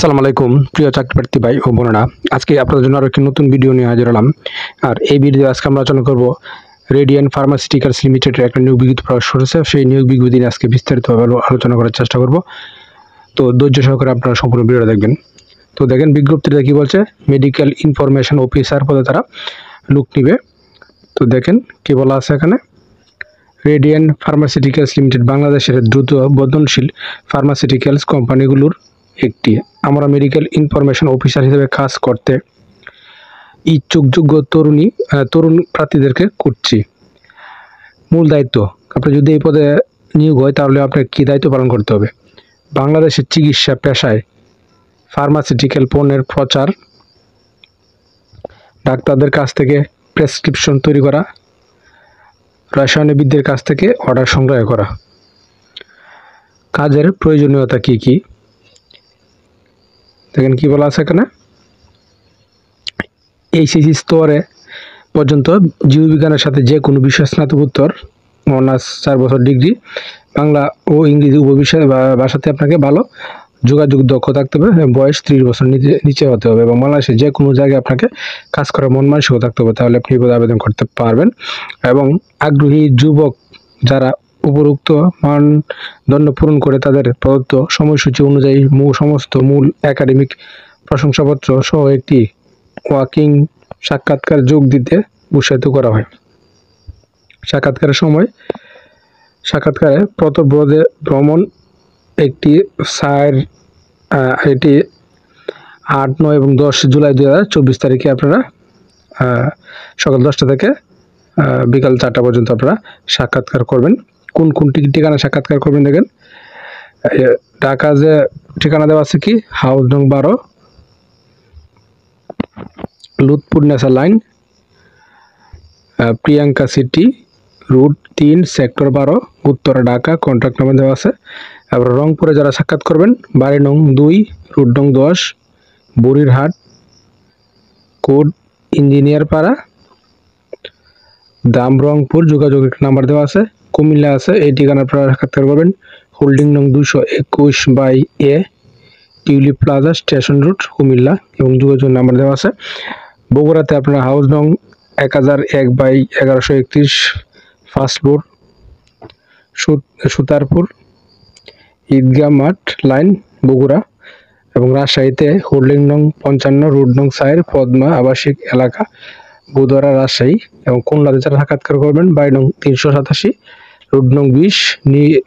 আসসালামু আলাইকুম প্রিয় চাকরিপ্রার্থী ভাই ও বোনেরা, আজকে আপনাদের জন্য আরো একটি নতুন ভিডিও নিয়ে হাজির হলাম। আর এই ভিডিওতে আজকে আমরা আলোচনা করব রেডিয়ান ফার্মাসিউটিক্যালস লিমিটেডের একটা নিয়োগ বিজ্ঞপ্তি প্রকাশ করেছে। সেই নিয়োগ বিজ্ঞপ্তি নিয়ে আজকে বিস্তারিতভাবে আলোচনা করার চেষ্টা করব। তো ধৈর্য সহকারে আপনারা সম্পূর্ণ ভিডিওটা দেখবেন। তো দেখেন বিজ্ঞপ্তিটা কি বলছে, মেডিকেল ইনফরমেশন অফিসার পদে তারা লোক নিবে। তো দেখেন কি বলা আছে এখানে, রেডিয়ান ফার্মাসিউটিক্যালস লিমিটেড বাংলাদেশের দ্রুত বর্ধনশীল ফার্মাসিউটিক্যালস কোম্পানিগুলোর একটি। আমরা মেডিকেল ইনফরমেশন অফিসার হিসেবে কাজ করতে ইচ্ছুক যোগ্য তরুণ প্রার্থীদেরকে করছি। মূল দায়িত্ব, আপনি যদি এই পদে নিয়োগ হয় তাহলে আপনাকে কী দায়িত্ব পালন করতে হবে? বাংলাদেশের চিকিৎসা পেশায় ফার্মাসিউটিক্যাল পণ্যের প্রচার, ডাক্তারদের কাছ থেকে প্রেসক্রিপশন তৈরি করা, রসায়নবিদদের কাছ থেকে অর্ডার সংগ্রহ করা। কাজের প্রয়োজনীয়তা কি কি দেখেন কি বলা আছে এখানে, এইচএসসি স্তরে পর্যন্ত জীববিজ্ঞানের সাথে যে কোনো বিষয় স্নাতকোত্তর, অনার্স 4 বছর ডিগ্রি, বাংলা ও ইংরেজি উপবিষয় ভাষাতে আপনাকে ভালো যোগাযোগ দক্ষ থাকতে হবে, বয়স 30 বছর নিচে হতে হবে এবং বাংলাদেশের যে কোনো জায়গায় আপনাকে কাজ করার মন মানসিকতা থাকতে হবে, তাহলে আপনি এই পদে আবেদন করতে পারবেন। এবং আগ্রহী যুবক যারা উপরোক্ত মানদণ্ড পূরণ করে তাদের প্রদত্ত সময়সূচি অনুযায়ী সমস্ত মূল একাডেমিক প্রশংসাপত্র সহ একটি ওয়াকিং সাক্ষাৎকার যোগ দিতে উৎসাহিত করা হয়। সাক্ষাৎকারের সময় সাক্ষাৎকারে প্রতঃব্রদে ভ্রমণ এটি 8, 9 এবং 10 জুলাই 2024 তারিখে আপনারা সকাল 10টা থেকে বিকাল 4টা পর্যন্ত আপনারা সাক্ষাৎকার করবেন। কোন কোন ঠিকানা সাক্ষাৎকার করবেন দেখেন, ঢাকা যে ঠিকানা দেওয়া আছে কি, হাউস নং 12, Lutfur Nessa line, Priyanka city, route 3, sector 12, Uttara, Dhaka. Contact number দেওয়া আছে। এবার রংপুরে যারা সাক্ষাৎ করবেন, বাড়ি নং 2, রুট নং 10, বুড়িরহাট, কোড ইঞ্জিনিয়ার পাড়া, দাম রংপুর। যোগাযোগের নাম্বার দেওয়া আছে। কুমিল্লা আছে, এই ঠিকানা আপনারা সাক্ষাৎকার করবেন, হোল্ডিং নং 221/A, tulip plaza, station road, Comilla, এবং যোগাযোগ নাম্বার দেওয়া আছে। বগুড়াতে আপনারা হাউস নং 1001/1131, ফার্স্ট ফ্লোর, সুতারপুর, ঈদগাহ মাঠ লাইন, বগুড়া। এবং রাজশাহীতে হোল্ডিং নং 55, রুট নং 4, পদ্মা আবাসিক এলাকা, বুধরা, রাজশাহী। এবং খুলনাতে যারা সাক্ষাৎকার করবেন, বাড়ি নং 387, রুট নং 20,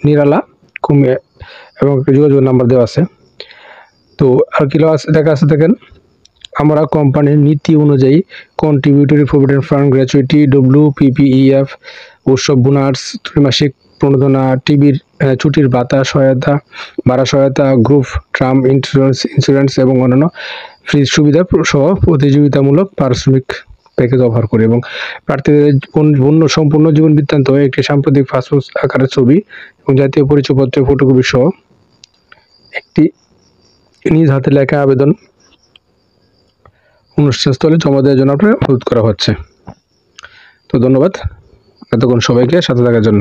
নিরালা, কুমিল্লা, এবং যোগাযোগ নাম্বার দেওয়া আছে। তো আর কি দেখা আছে দেখেন, আমরা কোম্পানির নীতি অনুযায়ী contributory provident fund, gratuity, WPPEF, উৎসব বোনাস, ত্রিমাসিক প্রণোদনা, টিভির ছুটির ভাতা সহায়তা, ভাড়া সহায়তা, গ্রুপ টার্ম ইন্স্যুরেন্স এবং অন্যান্য ফ্রি সুবিধা সহ প্রতিযোগিতামূলক পারিশ্রমিক প্যাকেজ অফার করে। এবং প্রার্থীদের সম্পূর্ণ জীবন বৃত্তান্ত, একটি সাম্প্রতিক পাসপোর্ট আকারের ছবি এবং জাতীয় পরিচয়পত্রের ফটোকপি সহ একটি নিজ হাতে লেখা আবেদন অনুষ্ঠানস্থলে জমা দেওয়ার জন্য আপনার অনুরোধ করা হচ্ছে। তো ধন্যবাদ এতক্ষণ সবাইকে সাথে থাকার জন্য।